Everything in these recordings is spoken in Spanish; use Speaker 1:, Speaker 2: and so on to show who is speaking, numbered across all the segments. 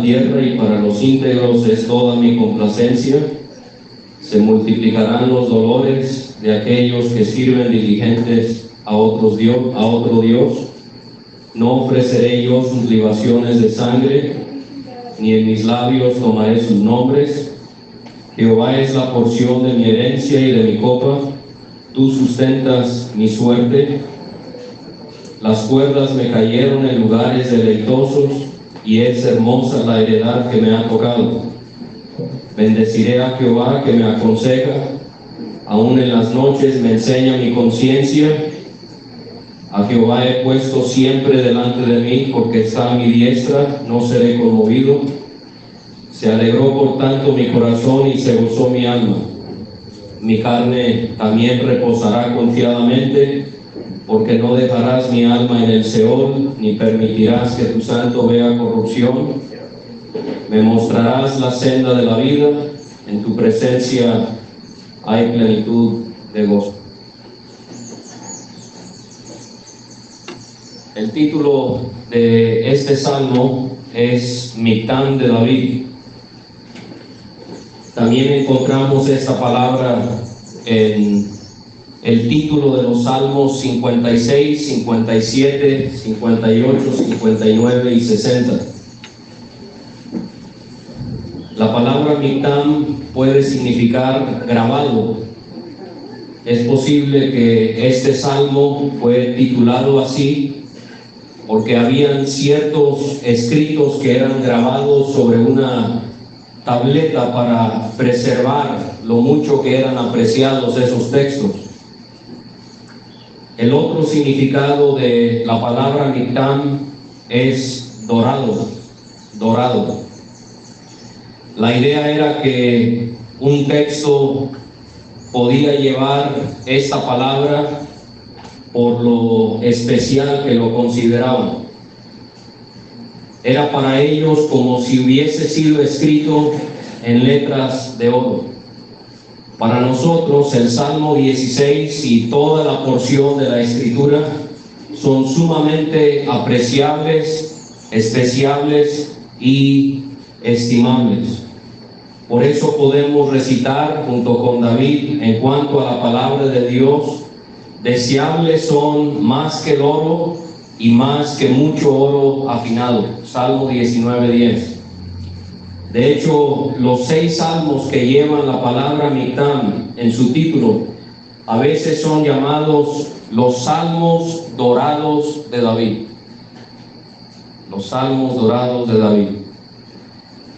Speaker 1: tierra y para los íntegros es toda mi complacencia. Se multiplicarán los dolores de aquellos que sirven diligentes a otro Dios. No ofreceré yo sus libaciones de sangre, ni en mis labios tomaré sus nombres. Jehová es la porción de mi herencia y de mi copa. Tú sustentas mi suerte. Las cuerdas me cayeron en lugares deleitosos, y es hermosa la heredad que me ha tocado. Bendeciré a Jehová que me aconseja, aún en las noches me enseña mi conciencia. A Jehová he puesto siempre delante de mí, porque está a mi diestra, no seré conmovido. Se alegró por tanto mi corazón y se gozó mi alma. Mi carne también reposará confiadamente, porque no dejarás mi alma en el Seol, ni permitirás que tu santo vea corrupción. Me mostrarás la senda de la vida, en tu presencia hay plenitud de gozo. El título de este salmo es Mictam de David. También encontramos esta palabra en el título de los salmos 56, 57, 58, 59 y 60. La palabra Mictam puede significar grabado. Es posible que este salmo fue titulado así porque habían ciertos escritos que eran grabados sobre una tableta para preservar lo mucho que eran apreciados esos textos. El otro significado de la palabra Mictam es dorado, dorado. La idea era que un texto podía llevar esta palabra por lo especial que lo consideraban. Era para ellos como si hubiese sido escrito en letras de oro. Para nosotros el Salmo 16 y toda la porción de la Escritura son sumamente apreciables, especiables y estimables. Por eso podemos recitar junto con David en cuanto a la palabra de Dios: deseables son más que el oro y más que mucho oro afinado. Salmo 19:10. De hecho, los 6 salmos que llevan la palabra Mictam en su título a veces son llamados los salmos dorados de David. Los salmos dorados de David.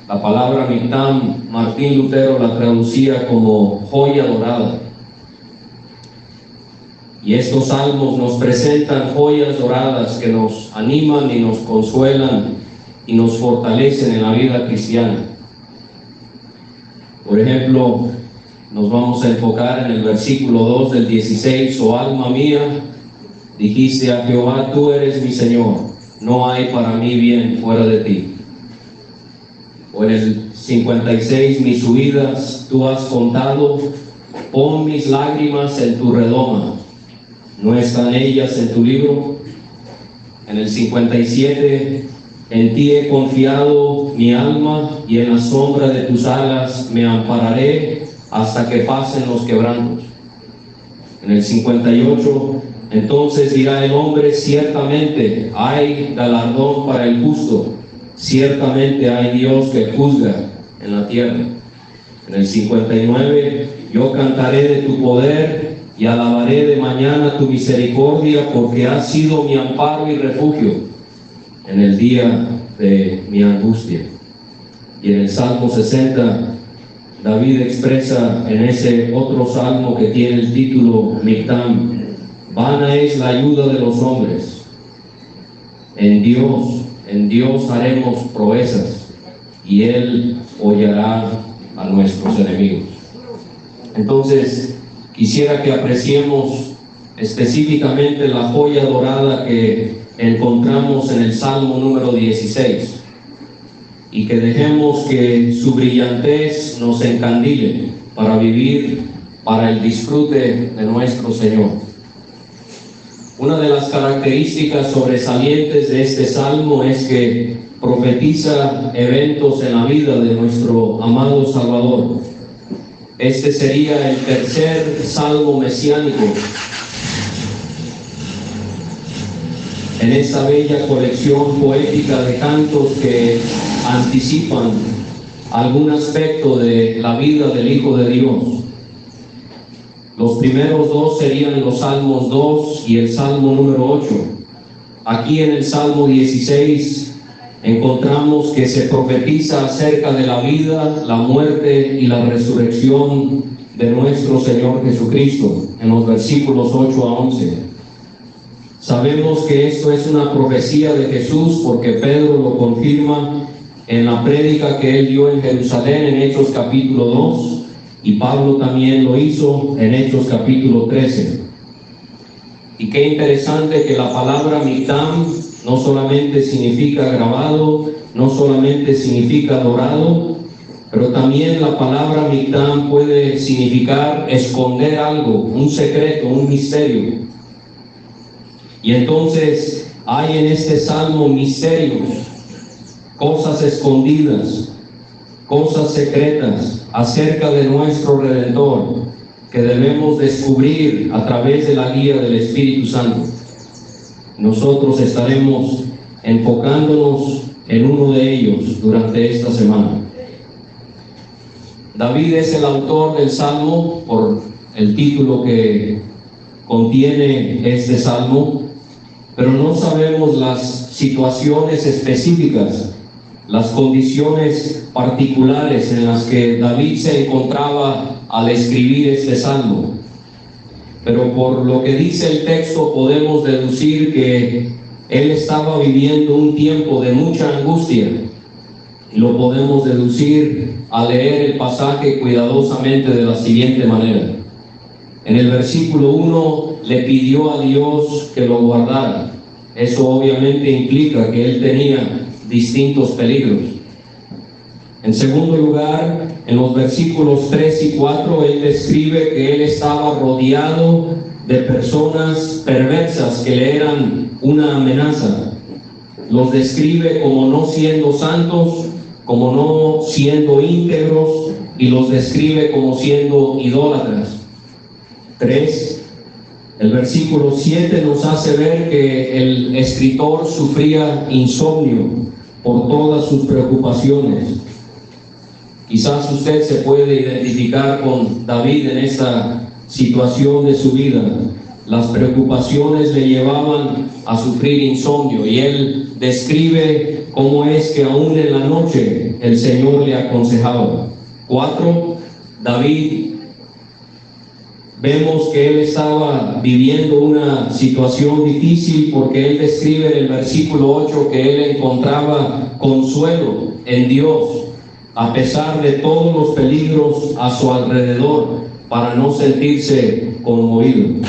Speaker 1: La palabra Mictam, Martín Lutero la traducía como joya dorada. Y estos salmos nos presentan joyas doradas que nos animan y nos consuelan y nos fortalecen en la vida cristiana. Por ejemplo, nos vamos a enfocar en el versículo 2 del 16. Oh alma mía, dijiste a Jehová, tú eres mi Señor, no hay para mí bien fuera de ti. O en el 56, mis huidas tú has contado, pon mis lágrimas en tu redoma, ¿no están ellas en tu libro? En el 57, en ti he confiado mi alma, y en la sombra de tus alas me ampararé hasta que pasen los quebrantos. En el 58, entonces dirá el hombre, ciertamente hay galardón para el justo, ciertamente hay Dios que juzga en la tierra. En el 59, yo cantaré de tu poder y alabaré de mañana tu misericordia, porque has sido mi amparo y refugio en el día de mi angustia. Y en el Salmo 60, David expresa en ese otro salmo que tiene el título Mictam: vana es la ayuda de los hombres, en Dios haremos proezas, y Él hollará a nuestros enemigos. Entonces, quisiera que apreciemos específicamente la joya dorada que encontramos en el Salmo número 16, y que dejemos que su brillantez nos encandile para vivir para el disfrute de nuestro Señor. Una de las características sobresalientes de este salmo es que profetiza eventos en la vida de nuestro amado Salvador. Este sería el tercer salmo mesiánico en esta bella colección poética de cantos que anticipan algún aspecto de la vida del Hijo de Dios. Los primeros dos serían los Salmos 2 y el Salmo número 8. Aquí en el Salmo 16 encontramos que se profetiza acerca de la vida, la muerte y la resurrección de nuestro Señor Jesucristo, en los versículos 8 a 11. Sabemos que esto es una profecía de Jesús porque Pedro lo confirma en la prédica que él dio en Jerusalén en Hechos capítulo 2, y Pablo también lo hizo en Hechos capítulo 13. Y qué interesante que la palabra Mitam no solamente significa grabado, no solamente significa dorado, pero también la palabra Mitam puede significar esconder algo, un secreto, un misterio. Y entonces hay en este salmo misterios, cosas escondidas, cosas secretas acerca de nuestro Redentor que debemos descubrir a través de la guía del Espíritu Santo. Nosotros estaremos enfocándonos en uno de ellos durante esta semana. David es el autor del salmo por el título que contiene este salmo, pero no sabemos las situaciones específicas, las condiciones particulares en las que David se encontraba al escribir este salmo. Pero por lo que dice el texto podemos deducir que él estaba viviendo un tiempo de mucha angustia, y lo podemos deducir al leer el pasaje cuidadosamente de la siguiente manera. En el versículo 1 le pidió a Dios que lo guardara. Eso obviamente implica que él tenía distintos peligros. En segundo lugar, en los versículos 3 y 4, él describe que él estaba rodeado de personas perversas que le eran una amenaza. Los describe como no siendo santos, como no siendo íntegros, y los describe como siendo idólatras. 3. El versículo 7 nos hace ver que el escritor sufría insomnio por todas sus preocupaciones. Quizás usted se puede identificar con David en esta situación de su vida. Las preocupaciones le llevaban a sufrir insomnio, y él describe cómo es que aún en la noche el Señor le aconsejaba. 4. David, vemos que él estaba viviendo una situación difícil porque él describe en el versículo 8 que él encontraba consuelo en Dios a pesar de todos los peligros a su alrededor, para no sentirse conmovido.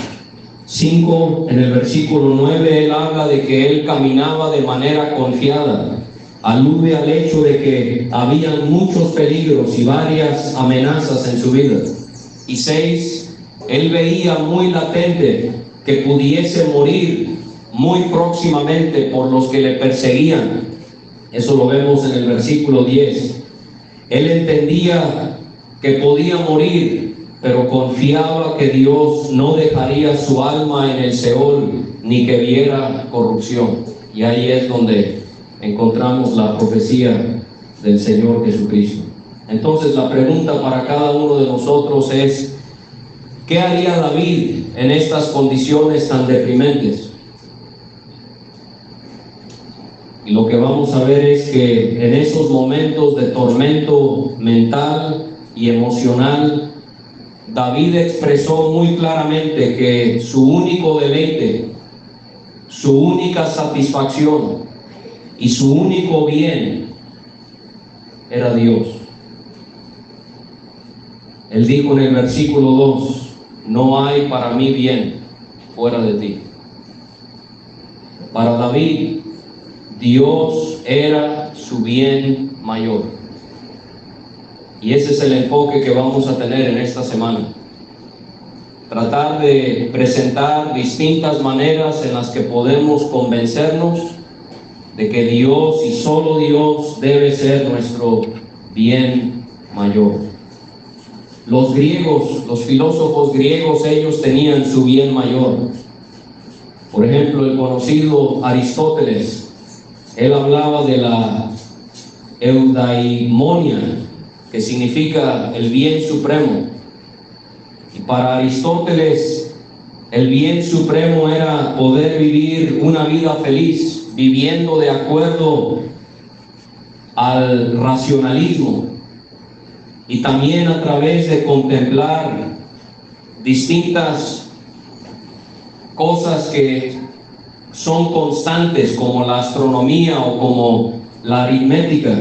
Speaker 1: 5. En el versículo 9 él habla de que él caminaba de manera confiada. Alude al hecho de que habían muchos peligros y varias amenazas en su vida. Y 6. Él veía muy latente que pudiese morir muy próximamente por los que le perseguían. Eso lo vemos en el versículo 10. Él entendía que podía morir, pero confiaba que Dios no dejaría su alma en el Seol, ni que viera corrupción. Y ahí es donde encontramos la profecía del Señor Jesucristo. Entonces la pregunta para cada uno de nosotros es: ¿qué haría David en estas condiciones tan deprimentes? Y lo que vamos a ver es que en esos momentos de tormento mental y emocional, David expresó muy claramente que su único deleite, su única satisfacción y su único bien era Dios. Él dijo en el versículo 2: no hay para mí bien fuera de ti. Para David, Dios era su bien mayor. Y ese es el enfoque que vamos a tener en esta semana. Tratar de presentar distintas maneras en las que podemos convencernos de que Dios y solo Dios debe ser nuestro bien mayor. Los griegos, los filósofos griegos, ellos tenían su bien mayor. Por ejemplo, el conocido Aristóteles, él hablaba de la eudaimonia, que significa el bien supremo. Y para Aristóteles, el bien supremo era poder vivir una vida feliz, viviendo de acuerdo al racionalismo y también a través de contemplar distintas cosas que son constantes, como la astronomía o como la aritmética.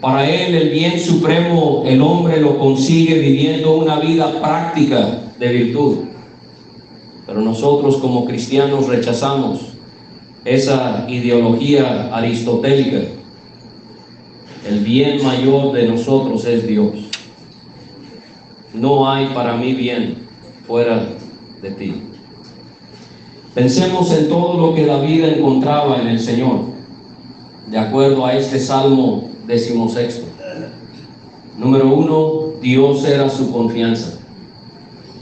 Speaker 1: Para él, el bien supremo, el hombre lo consigue viviendo una vida práctica de virtud. Pero nosotros como cristianos rechazamos esa ideología aristotélica. El bien mayor de nosotros es Dios. No hay para mí bien fuera de ti. Pensemos en todo lo que David encontraba en el Señor, de acuerdo a este Salmo 16. Número 1, Dios era su confianza.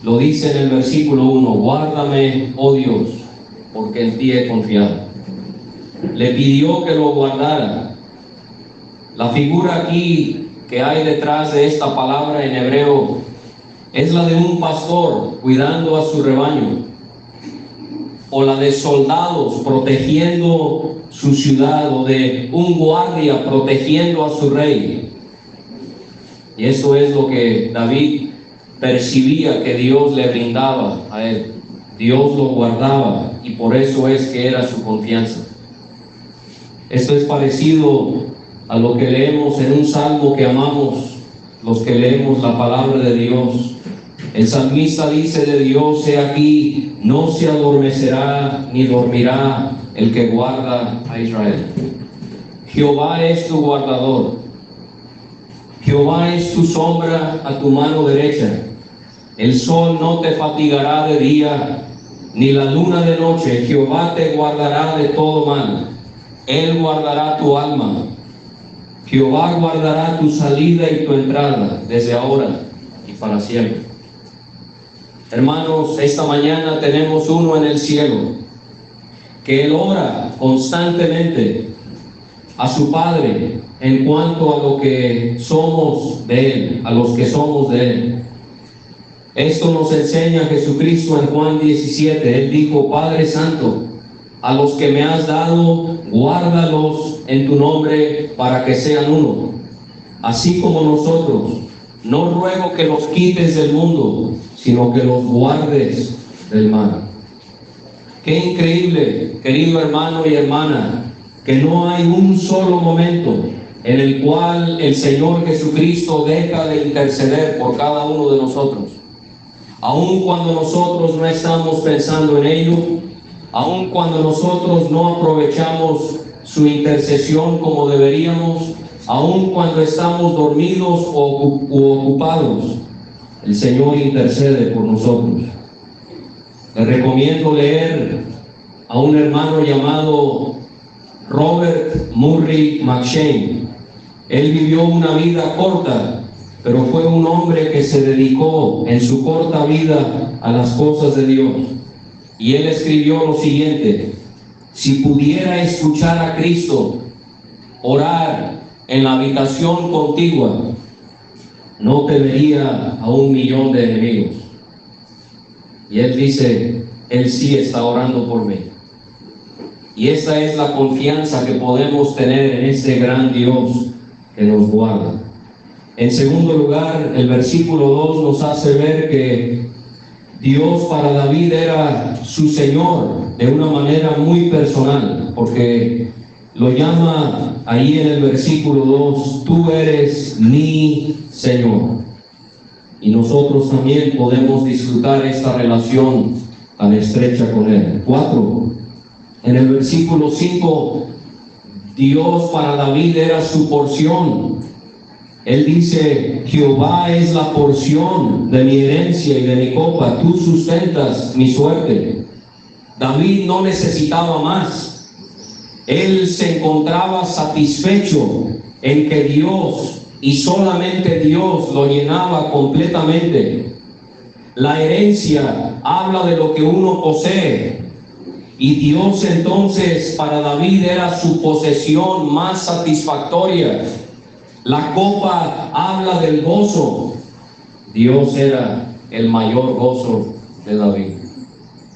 Speaker 1: Lo dice en el versículo 1, guárdame, oh Dios, porque en ti he confiado. Le pidió que lo guardara. La figura aquí que hay detrás de esta palabra en hebreo es la de un pastor cuidando a su rebaño, o la de soldados protegiendo su ciudad, o de un guardia protegiendo a su rey. Y eso es lo que David percibía que Dios le brindaba a él. Dios lo guardaba, y por eso es que era su confianza. Esto es parecido a lo que leemos en un salmo que amamos los que leemos la palabra de Dios. El salmista dice de Dios: he aquí, no se adormecerá ni dormirá el que guarda a Israel. Jehová es tu guardador. Jehová es tu sombra a tu mano derecha. El sol no te fatigará de día, ni la luna de noche. Jehová te guardará de todo mal. Él guardará tu alma. Jehová guardará tu salida y tu entrada, desde ahora y para siempre. Hermanos, esta mañana tenemos uno en el cielo, que él ora constantemente a su Padre en cuanto a lo que somos de él, a los que somos de él. Esto nos enseña Jesucristo en Juan 17. Él dijo: Padre Santo, a los que me has dado, guárdalos en tu nombre para que sean uno, así como nosotros. No ruego que los quites del mundo, sino que los guardes del mal. Qué increíble, querido hermano y hermana, que no hay un solo momento en el cual el Señor Jesucristo deja de interceder por cada uno de nosotros. Aun cuando nosotros no estamos pensando en ello, aun cuando nosotros no aprovechamos su intercesión como deberíamos, aun cuando estamos dormidos o ocupados, el Señor intercede por nosotros. Les recomiendo leer a un hermano llamado Robert Murray McCheyne. Él vivió una vida corta, pero fue un hombre que se dedicó en su corta vida a las cosas de Dios. Y él escribió lo siguiente: si pudiera escuchar a Cristo orar en la habitación contigua, no temería a 1,000,000 de enemigos. Y él dice: él sí está orando por mí. Y esa es la confianza que podemos tener en ese gran Dios que nos guarda. En segundo lugar, el versículo 2 nos hace ver que Dios para David era su Señor de una manera muy personal, porque lo llama ahí en el versículo 2: tú eres mi Señor. Y nosotros también podemos disfrutar esta relación tan estrecha con Él. 4. En el versículo 5, Dios para David era su porción. Él dice: Jehová es la porción de mi herencia y de mi copa, tú sustentas mi suerte. David no necesitaba más. Él se encontraba satisfecho en que Dios y solamente Dios lo llenaba completamente. La herencia habla de lo que uno posee, y Dios entonces para David era su posesión más satisfactoria. La copa habla del gozo. Dios era el mayor gozo de David.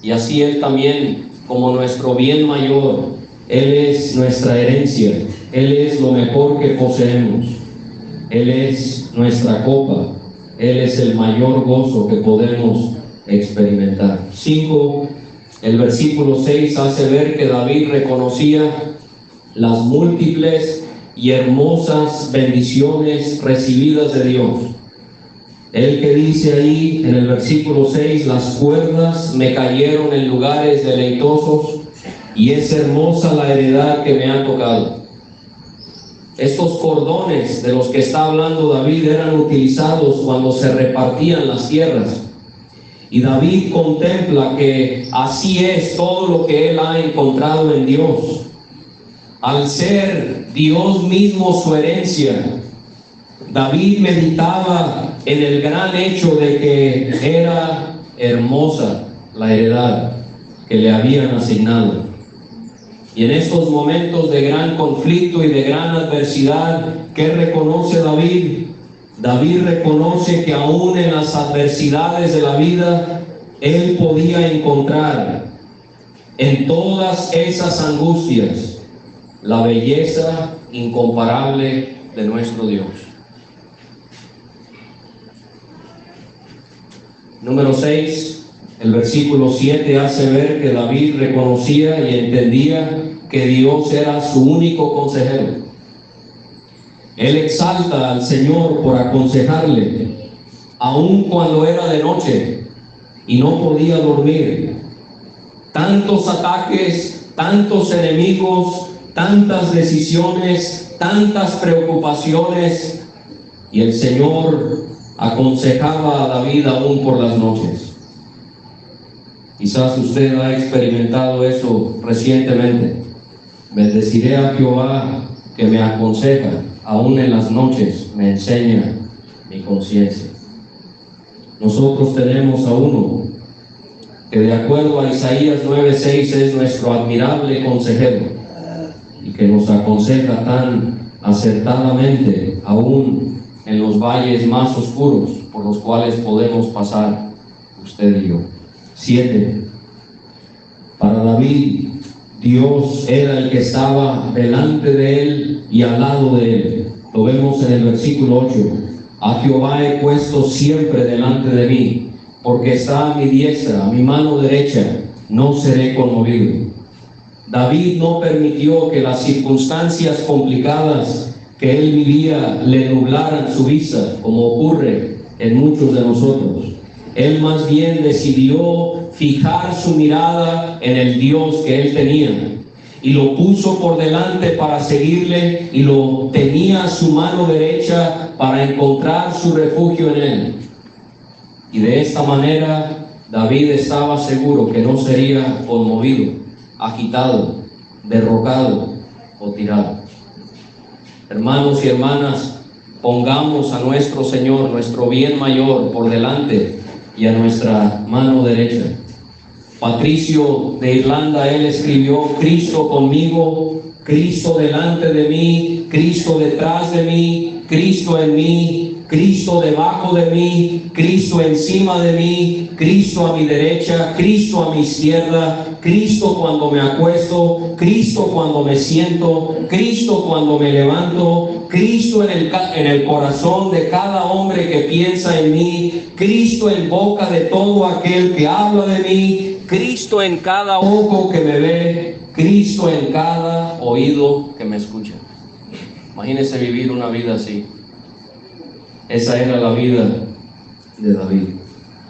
Speaker 1: Y así Él también, como nuestro bien mayor, Él es nuestra herencia, Él es lo mejor que poseemos, Él es nuestra copa, Él es el mayor gozo que podemos experimentar. 5. El versículo 6 hace ver que David reconocía las múltiples y hermosas bendiciones recibidas de Dios. El que dice ahí en el versículo 6, las cuerdas me cayeron en lugares deleitosos y es hermosa la heredad que me ha tocado. Estos cordones de los que está hablando David eran utilizados cuando se repartían las tierras. Y David contempla que así es todo lo que él ha encontrado en Dios. Al ser Dios mismo su herencia, David meditaba en el gran hecho de que era hermosa la heredad que le habían asignado. Y en estos momentos de gran conflicto y de gran adversidad, ¿qué reconoce David? David reconoce que aún en las adversidades de la vida, él podía encontrar en todas esas angustias la belleza incomparable de nuestro Dios. Número 6, el versículo 7 hace ver que David reconocía y entendía que Dios era su único consejero. Él exalta al Señor por aconsejarle, aun cuando era de noche y no podía dormir. Tantos ataques, tantos enemigos, tantas decisiones, tantas preocupaciones, y el Señor aconsejaba a David aún por las noches. Quizás usted ha experimentado eso recientemente. Bendeciré a Jehová que me aconseja, aún en las noches me enseña mi conciencia. Nosotros tenemos a uno que, de acuerdo a Isaías 9:6, es nuestro admirable consejero y que nos aconseja tan acertadamente aún en los valles más oscuros por los cuales podemos pasar usted y yo. 7. Para David, Dios era el que estaba delante de él y al lado de él. Lo vemos en el versículo 8. A Jehová he puesto siempre delante de mí, porque está a mi diestra, a mi mano derecha, no seré conmovido. David no permitió que las circunstancias complicadas que él vivía le nublaran su vista, como ocurre en muchos de nosotros. Él más bien decidió fijar su mirada en el Dios que él tenía y lo puso por delante para seguirle, y lo tenía a su mano derecha para encontrar su refugio en él. Y de esta manera David estaba seguro que no sería conmovido, agitado, derrocado o tirado. Hermanos y hermanas, pongamos a nuestro Señor, nuestro bien mayor, por delante y a nuestra mano derecha. Patricio de Irlanda, él escribió: Cristo conmigo, Cristo delante de mí, Cristo detrás de mí, Cristo en mí, Cristo debajo de mí, Cristo encima de mí, Cristo a mi derecha, Cristo a mi izquierda, Cristo cuando me acuesto, Cristo cuando me siento, Cristo cuando me levanto, Cristo en el corazón de cada hombre que piensa en mí, Cristo en boca de todo aquel que habla de mí, Cristo en cada ojo que me ve, Cristo en cada oído que me escucha. Imagínese vivir una vida así. Esa era la vida de David.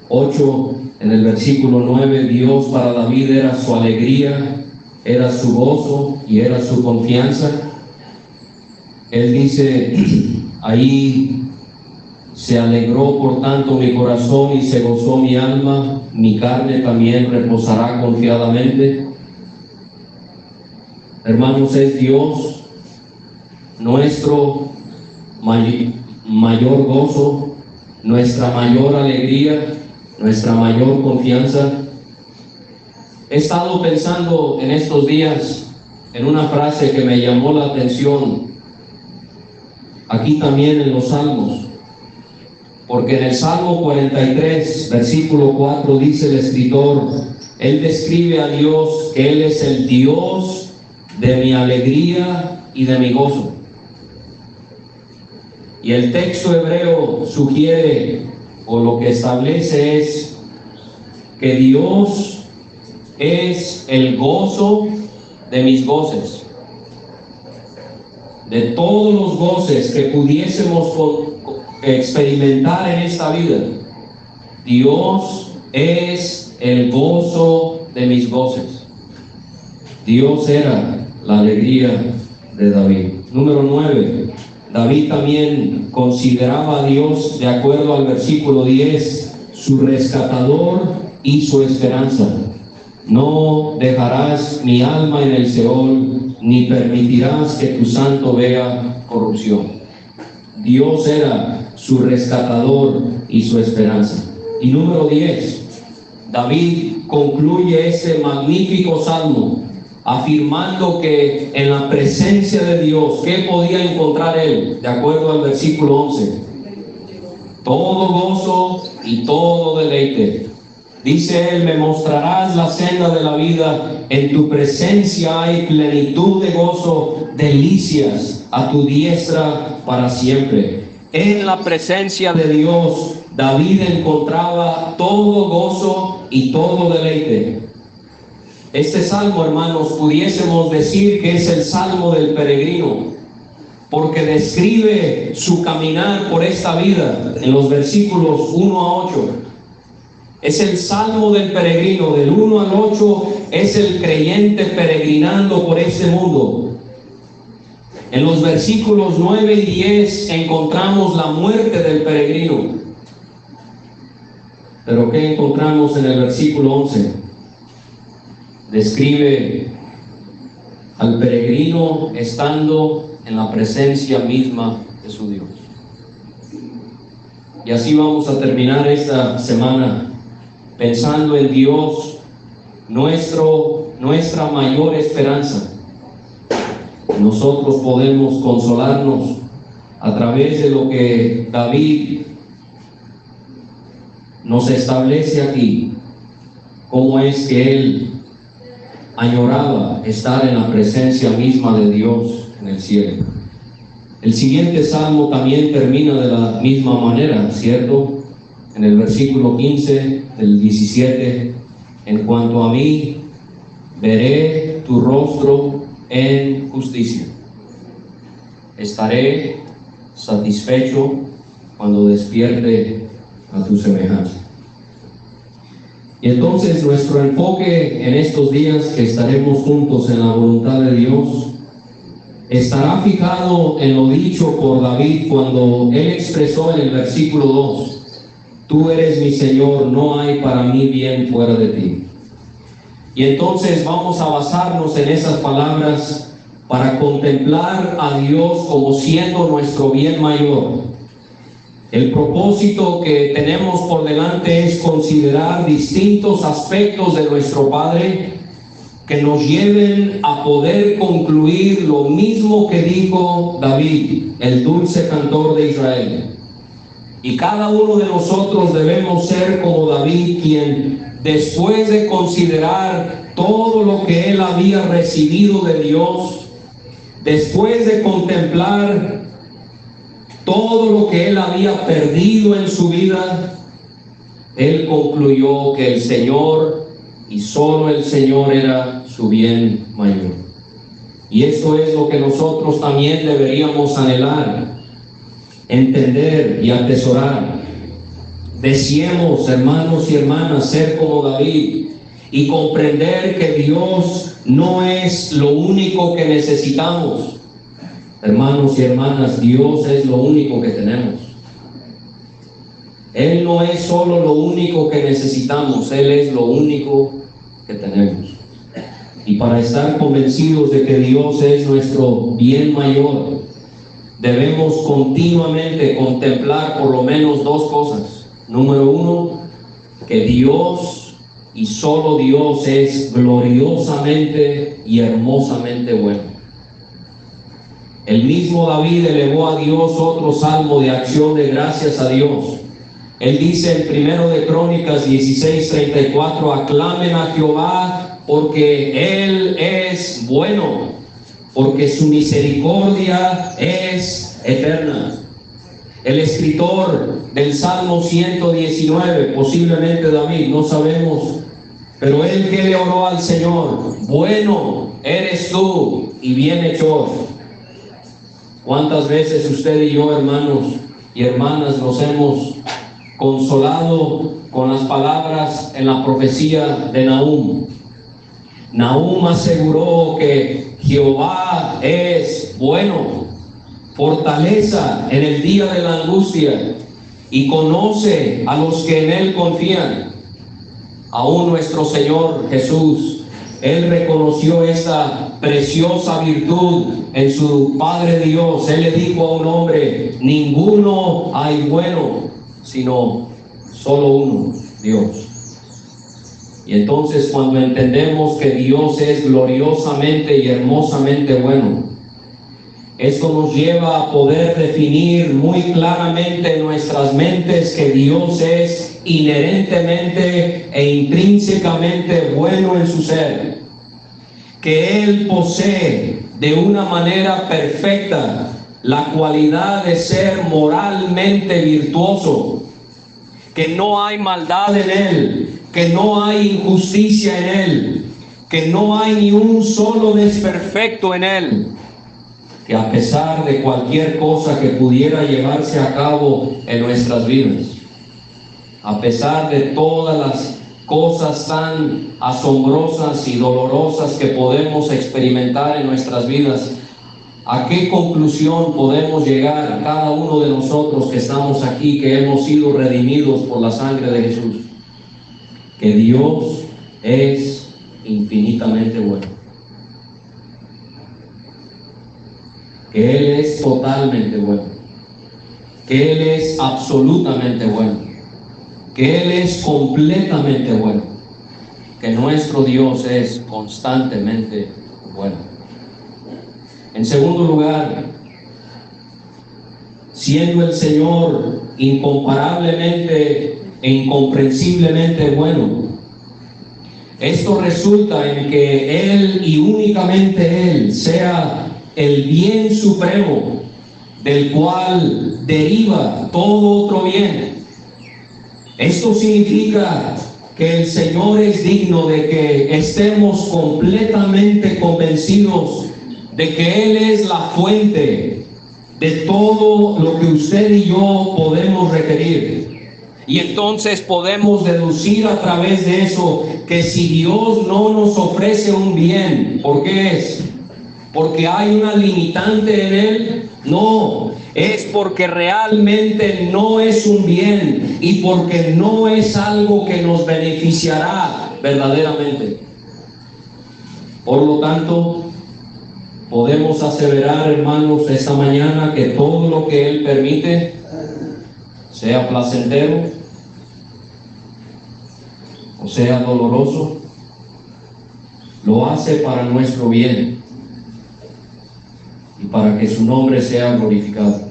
Speaker 1: 8, en el versículo 9, Dios para David era su alegría, era su gozo y era su confianza. Él dice ahí: se alegró por tanto mi corazón y se gozó mi alma, mi carne también reposará confiadamente. hermanos, es Dios nuestro mayor gozo, nuestra mayor alegría, nuestra mayor confianza. He estado pensando en estos días en una frase que me llamó la atención, aquí también en los Salmos, porque en el Salmo 43, versículo 4, dice el escritor, él describe a Dios que Él es el Dios de mi alegría y de mi gozo. Y el texto hebreo sugiere, o lo que establece es, que Dios es el gozo de mis goces. De todos los goces que pudiésemos experimentar en esta vida, Dios es el gozo de mis goces. Dios era la alegría de David. Número 9. David también consideraba a Dios, de acuerdo al versículo 10, su rescatador y su esperanza. No dejarás mi alma en el Seol, ni permitirás que tu santo vea corrupción. Dios era su rescatador y su esperanza. Y número 10, David concluye ese magnífico salmo afirmando que en la presencia de Dios, ¿qué podía encontrar él? De acuerdo al versículo 11, todo gozo y todo deleite. Dice él, me mostrarás la senda de la vida, en tu presencia hay plenitud de gozo, delicias a tu diestra para siempre. En la presencia de Dios, David encontraba todo gozo y todo deleite. Este salmo, hermanos, pudiésemos decir que es el salmo del peregrino, porque describe su caminar por esta vida en los versículos 1 a 8. Es el salmo del peregrino, del 1 al 8 es el creyente peregrinando por este mundo. En los versículos 9 y 10 encontramos la muerte del peregrino. Pero ¿qué encontramos en el versículo 11? Describe al peregrino estando en la presencia misma de su Dios. Y así vamos a terminar esta semana pensando en Dios, nuestra mayor esperanza. Nosotros podemos consolarnos a través de lo que David nos establece aquí, cómo es que él añoraba estar en la presencia misma de Dios en el cielo. El siguiente salmo también termina de la misma manera, ¿cierto? En el versículo 15 del 17, en cuanto a mí, veré tu rostro en justicia. Estaré satisfecho cuando despierte a tu semejanza. Y entonces nuestro enfoque en estos días que estaremos juntos en la voluntad de Dios estará fijado en lo dicho por David cuando él expresó en el versículo 2, tú eres mi Señor, no hay para mí bien fuera de ti. Y entonces vamos a basarnos en esas palabras para contemplar a Dios como siendo nuestro bien mayor. El propósito que tenemos por delante es considerar distintos aspectos de nuestro Padre que nos lleven a poder concluir lo mismo que dijo David, el dulce cantor de Israel. Y cada uno de nosotros debemos ser como David, quien después de considerar todo lo que él había recibido de Dios, después de contemplar todo lo que él había perdido en su vida, él concluyó que el Señor y solo el Señor era su bien mayor. Y esto es lo que nosotros también deberíamos anhelar, entender y atesorar. Deseemos, hermanos y hermanas, ser como David y comprender que Dios no es lo único que necesitamos. Hermanos y hermanas, Dios es lo único que tenemos. Él no es solo lo único que necesitamos, Él es lo único que tenemos. Y para estar convencidos de que Dios es nuestro bien mayor, debemos continuamente contemplar por lo menos dos cosas. Número uno, que Dios y solo Dios es gloriosamente y hermosamente bueno. El mismo David elevó a Dios otro salmo de acción de gracias a Dios. Él dice en 1 de Crónicas 16:34, aclamen a Jehová porque Él es bueno, porque su misericordia es eterna. El escritor del Salmo 119, posiblemente David, no sabemos, pero él que le oró al Señor, bueno eres tú y bienhechor. ¿Cuántas veces usted y yo, hermanos y hermanas, nos hemos consolado con las palabras en la profecía de Nahum? Nahum aseguró que Jehová es bueno, fortaleza en el día de la angustia, y conoce a los que en Él confían. Aún nuestro Señor Jesús, Él reconoció esta preciosa virtud en su Padre Dios. Él le dijo a un hombre, ninguno hay bueno, sino solo uno, Dios. Y entonces cuando entendemos que Dios es gloriosamente y hermosamente bueno, esto nos lleva a poder definir muy claramente en nuestras mentes que Dios es inherentemente e intrínsecamente bueno en su ser, que Él posee de una manera perfecta la cualidad de ser moralmente virtuoso, que no hay maldad en Él, que no hay injusticia en Él, que no hay ni un solo desperfecto en Él, que a pesar de cualquier cosa que pudiera llevarse a cabo en nuestras vidas, a pesar de todas las cosas tan asombrosas y dolorosas que podemos experimentar en nuestras vidas, ¿a qué conclusión podemos llegar cada uno de nosotros que estamos aquí, que hemos sido redimidos por la sangre de Jesús? Que Dios es infinitamente bueno, que Él es totalmente bueno, que Él es absolutamente bueno, que Él es completamente bueno, que nuestro Dios es constantemente bueno. En segundo lugar, siendo el Señor incomparablemente e incomprensiblemente bueno, esto resulta en que Él y únicamente Él sea el bien supremo del cual deriva todo otro bien. Esto significa que el Señor es digno de que estemos completamente convencidos de que Él es la fuente de todo lo que usted y yo podemos requerir. Y entonces podemos deducir a través de eso que si Dios no nos ofrece un bien, ¿por qué es? ¿Porque hay una limitante en Él? No, es porque realmente no es un bien y porque no es algo que nos beneficiará verdaderamente. Por lo tanto, podemos aseverar, hermanos, esta mañana que todo lo que Él permite, sea placentero o sea doloroso, lo hace para nuestro bien y para que su nombre sea glorificado.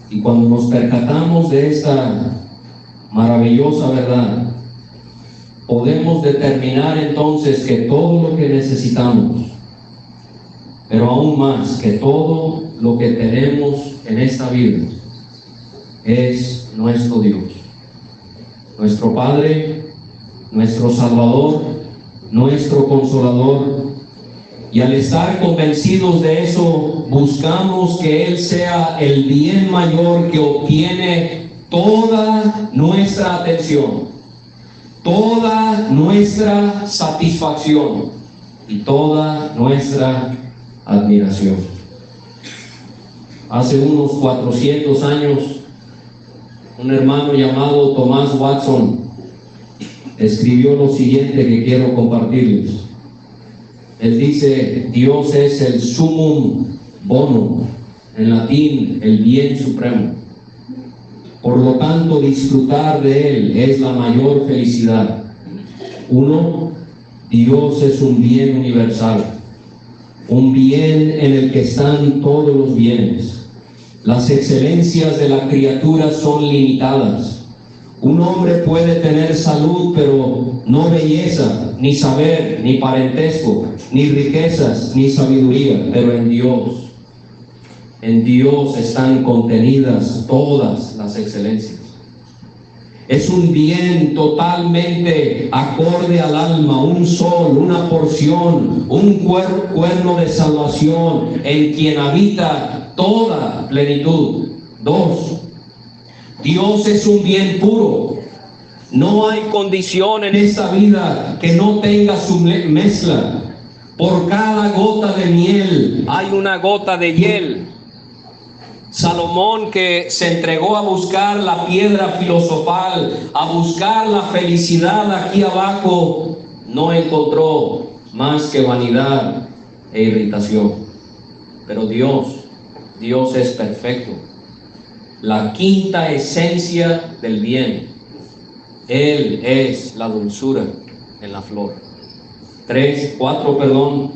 Speaker 1: Y cuando nos percatamos de esta maravillosa verdad, podemos determinar entonces que todo lo que necesitamos, pero aún más que todo lo que tenemos en esta vida, es nuestro Dios, nuestro Padre, nuestro Salvador, nuestro Consolador. Y al estar convencidos de eso, buscamos que Él sea el bien mayor que obtiene toda nuestra atención, toda nuestra satisfacción y toda nuestra admiración. Hace unos 400 años, un hermano llamado Thomas Watson escribió lo siguiente que quiero compartirles. Él dice: Dios es el sumum bonum, en latín el bien supremo. Por lo tanto, disfrutar de Él es la mayor felicidad. 1. Dios es un bien universal, un bien en el que están todos los bienes. Las excelencias de la criatura son limitadas. Un hombre puede tener salud, pero no belleza, ni saber, ni parentesco, ni riquezas, ni sabiduría. Pero en Dios están contenidas todas las excelencias. Es un bien totalmente acorde al alma, un sol, una porción, un cuerno de salvación en quien habita toda plenitud. 2. Dios es un bien puro. No hay condición en esta vida que no tenga su mezcla. Por cada gota de miel hay una gota de hiel. Salomón, que se entregó a buscar la piedra filosofal, a buscar la felicidad aquí abajo, no encontró más que vanidad e irritación. Pero Dios es perfecto. La quinta esencia del bien. Él es la dulzura en la flor. 4.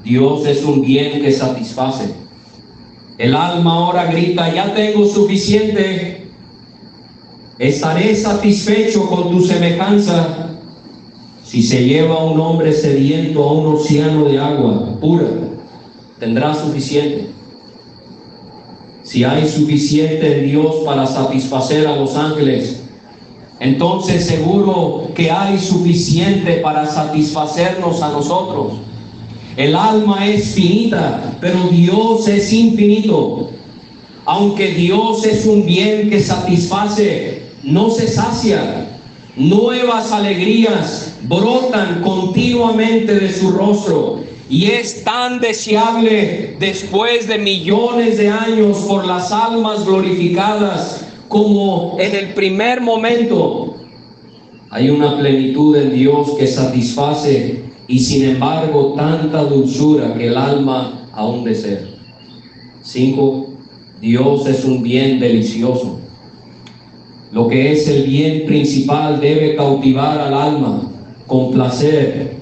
Speaker 1: Dios es un bien que satisface. El alma ahora grita: ya tengo suficiente. Estaré satisfecho con tu semejanza. Si se lleva a un hombre sediento a un océano de agua pura, tendrá suficiente. Si hay suficiente en Dios para satisfacer a los ángeles, entonces seguro que hay suficiente para satisfacernos a nosotros. El alma es finita, pero Dios es infinito. Aunque Dios es un bien que satisface, no se sacia. Nuevas alegrías brotan continuamente de su rostro, y es tan deseable después de millones de años por las almas glorificadas como en el primer momento. Hay una plenitud en Dios que satisface, y sin embargo tanta dulzura que el alma aún desea. 5. Dios es un bien delicioso. Lo que es el bien principal debe cautivar al alma con placer.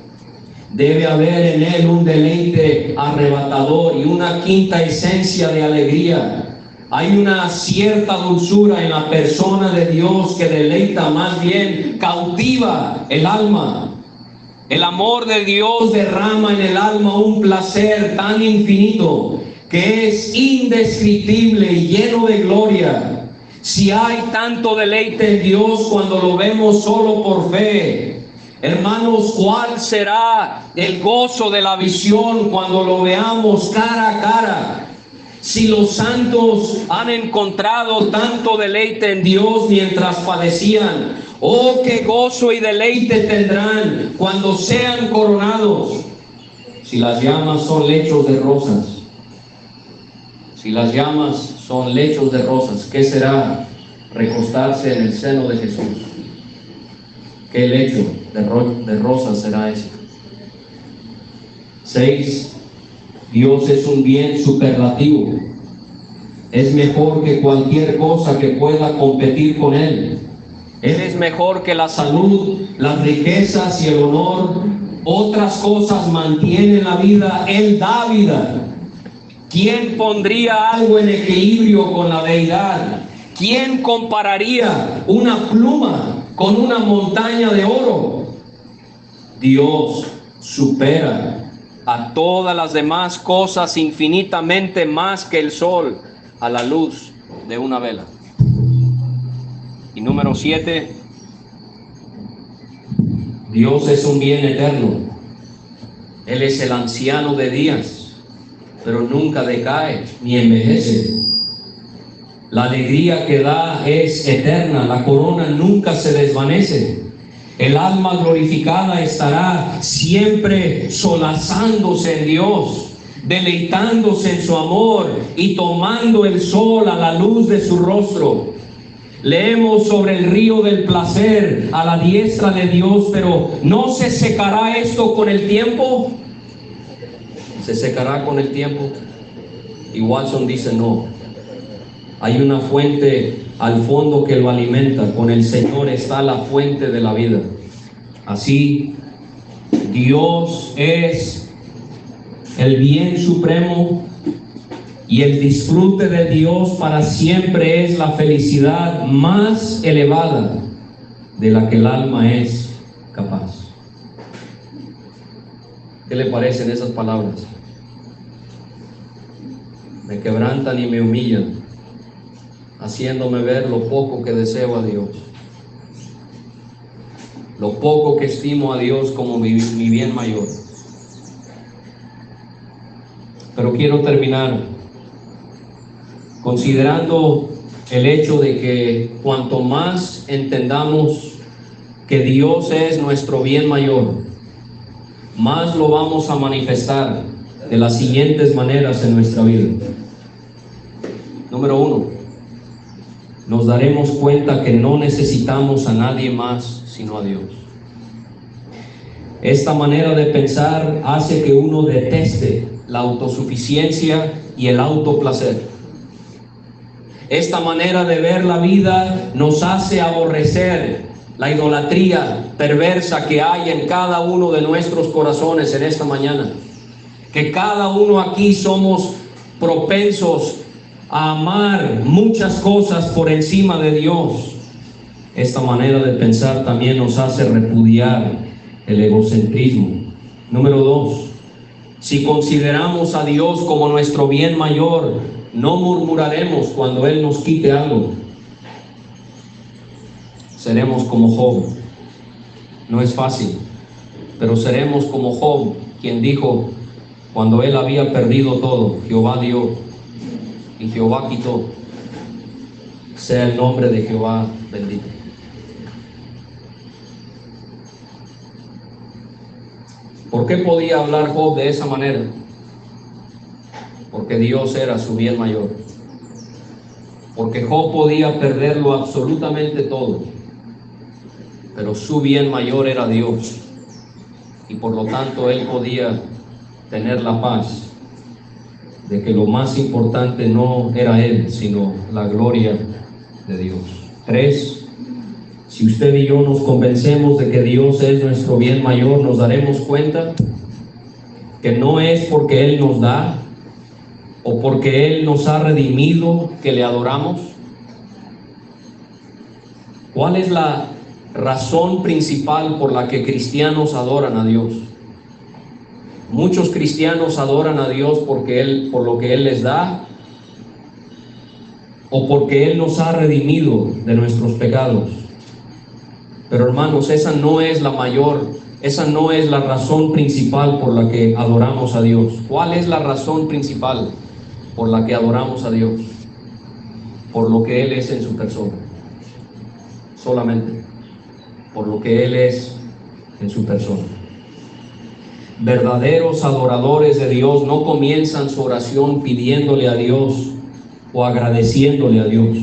Speaker 1: Debe haber en él un deleite arrebatador y una quinta esencia de alegría. Hay una cierta dulzura en la persona de Dios que deleita, más bien cautiva el alma. El amor de Dios derrama en el alma un placer tan infinito que es indescriptible y lleno de gloria. Si hay tanto deleite en Dios cuando lo vemos solo por fe, hermanos, ¿cuál será el gozo de la visión cuando lo veamos cara a cara? Si los santos han encontrado tanto deleite en Dios mientras padecían, oh, qué gozo y deleite tendrán cuando sean coronados. Si las llamas son lechos de rosas, ¿qué será recostarse en el seno de Jesús? ¿Qué lecho de rosas será ese? 6. Dios es un bien superlativo. Es mejor que cualquier cosa que pueda competir con Él. Él es mejor que la salud, las riquezas y el honor. Otras cosas mantienen la vida, Él da vida. ¿Quién pondría algo en equilibrio con la deidad? ¿Quién compararía una pluma con una montaña de oro? Dios supera a todas las demás cosas infinitamente más que el sol a la luz de una vela. Y número 7, Dios es un bien eterno. Él es el anciano de días, pero nunca decae ni envejece. La alegría que da es eterna, la corona nunca se desvanece. El alma glorificada estará siempre solazándose en Dios, deleitándose en su amor y tomando el sol a la luz de su rostro. Leemos sobre el río del placer a la diestra de Dios, pero ¿no se secará esto con el tiempo? ¿Se secará con el tiempo? Y Watson dice no. Hay una fuente al fondo que lo alimenta. Con el Señor está la fuente de la vida. Así, Dios es el bien supremo y el disfrute de Dios para siempre es la felicidad más elevada de la que el alma es capaz. ¿Qué le parecen esas palabras? Me quebrantan y me humillan, haciéndome ver lo poco que deseo a Dios, lo poco que estimo a Dios como mi bien mayor. Pero quiero terminar considerando el hecho de que cuanto más entendamos que Dios es nuestro bien mayor, más lo vamos a manifestar de las siguientes maneras en nuestra vida. Número 1, nos daremos cuenta que no necesitamos a nadie más sino a Dios. Esta manera de pensar hace que uno deteste la autosuficiencia y el autoplacer. Esta manera de ver la vida nos hace aborrecer la idolatría perversa que hay en cada uno de nuestros corazones en esta mañana. Que cada uno aquí somos propensos a amar muchas cosas por encima de Dios. Esta manera de pensar también nos hace repudiar el egocentrismo. Número 2, si consideramos a Dios como nuestro bien mayor, no murmuraremos cuando Él nos quite algo. Seremos como Job. No es fácil, pero seremos como Job, quien dijo, cuando él había perdido todo, Jehová dio y Jehová quitó. Sea el nombre de Jehová bendito. ¿Por qué podía hablar Job de esa manera? Porque Dios era su bien mayor. Porque Job podía perderlo absolutamente todo, pero su bien mayor era Dios, y por lo tanto él podía tener la paz de que lo más importante no era él, sino la gloria de Dios. 3, si usted y yo nos convencemos de que Dios es nuestro bien mayor, nos daremos cuenta que no es porque Él nos da o porque Él nos ha redimido que le adoramos. ¿Cuál es la razón principal por la que cristianos adoran a Dios? Muchos cristianos adoran a Dios por lo que Él les da, o porque Él nos ha redimido de nuestros pecados. Pero hermanos, esa no es la razón principal por la que adoramos a Dios. ¿Cuál es la razón principal por la que adoramos a Dios? Por lo que Él es en su persona. Solamente por lo que Él es en su persona. Verdaderos adoradores de Dios no comienzan su oración pidiéndole a Dios o agradeciéndole a Dios.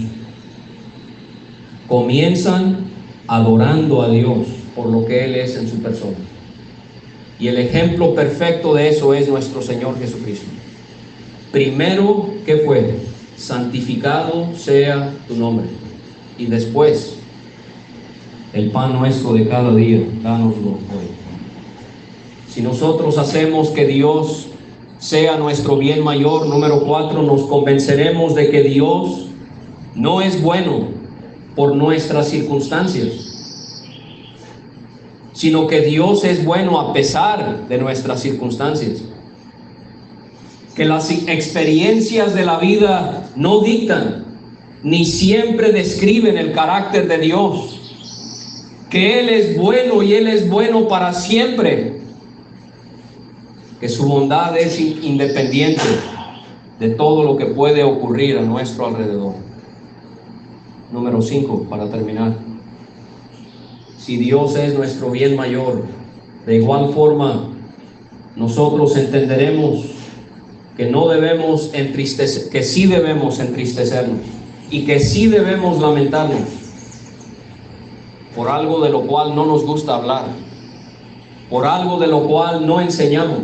Speaker 1: Comienzan adorando a Dios por lo que Él es en su persona. Y el ejemplo perfecto de eso es nuestro Señor Jesucristo. Primero, ¿qué fue? Santificado sea tu nombre. Y después, el pan nuestro de cada día, dánoslo hoy. Si nosotros hacemos que Dios sea nuestro bien mayor, número 4, nos convenceremos de que Dios no es bueno por nuestras circunstancias, sino que Dios es bueno a pesar de nuestras circunstancias. Que las experiencias de la vida no dictan ni siempre describen el carácter de Dios. Que Él es bueno y Él es bueno para siempre. Que su bondad es independiente de todo lo que puede ocurrir a nuestro alrededor. Número 5, para terminar. Si Dios es nuestro bien mayor, de igual forma nosotros entenderemos que no debemos entristecer, que sí debemos entristecernos y que sí debemos lamentarnos por algo de lo cual no nos gusta hablar, por algo de lo cual no enseñamos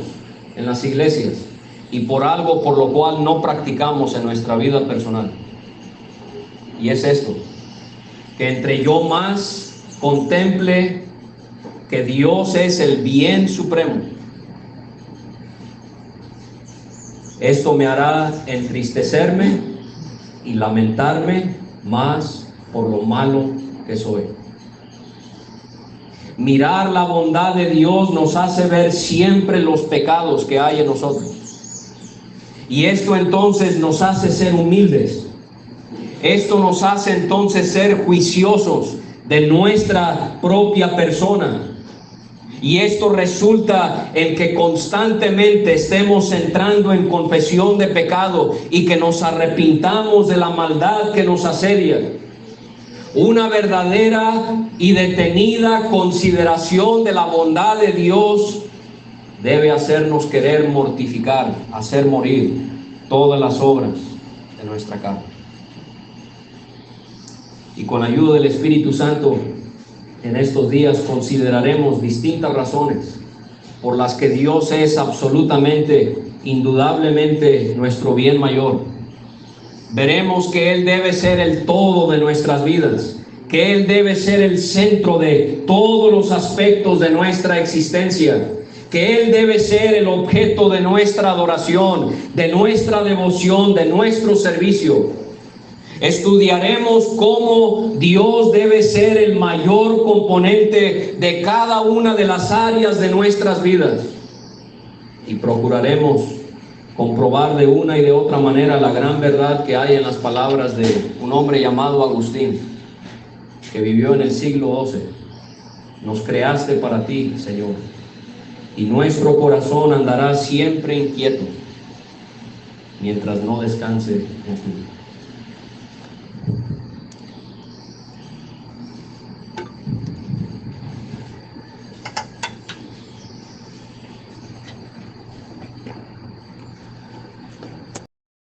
Speaker 1: en las iglesias y por algo por lo cual no practicamos en nuestra vida personal. Y es esto, que entre yo más contemple que Dios es el bien supremo, esto me hará entristecerme y lamentarme más por lo malo que soy. Mirar la bondad de Dios nos hace ver siempre los pecados que hay en nosotros. Y esto entonces nos hace ser humildes. Esto nos hace entonces ser juiciosos de nuestra propia persona. Y esto resulta en que constantemente estemos entrando en confesión de pecado y que nos arrepintamos de la maldad que nos asedia. Una verdadera y detenida consideración de la bondad de Dios debe hacernos querer mortificar, hacer morir todas las obras de nuestra carne. Y con la ayuda del Espíritu Santo, en estos días consideraremos distintas razones por las que Dios es absolutamente, indudablemente nuestro bien mayor. Veremos que Él debe ser el todo de nuestras vidas, que Él debe ser el centro de todos los aspectos de nuestra existencia, que Él debe ser el objeto de nuestra adoración, de nuestra devoción, de nuestro servicio. Estudiaremos cómo Dios debe ser el mayor componente de cada una de las áreas de nuestras vidas y procuraremos comprobar de una y de otra manera la gran verdad que hay en las palabras de un hombre llamado Agustín, que vivió en el siglo XII. Nos creaste para ti, Señor, y nuestro corazón andará siempre inquieto mientras no descanse en ti.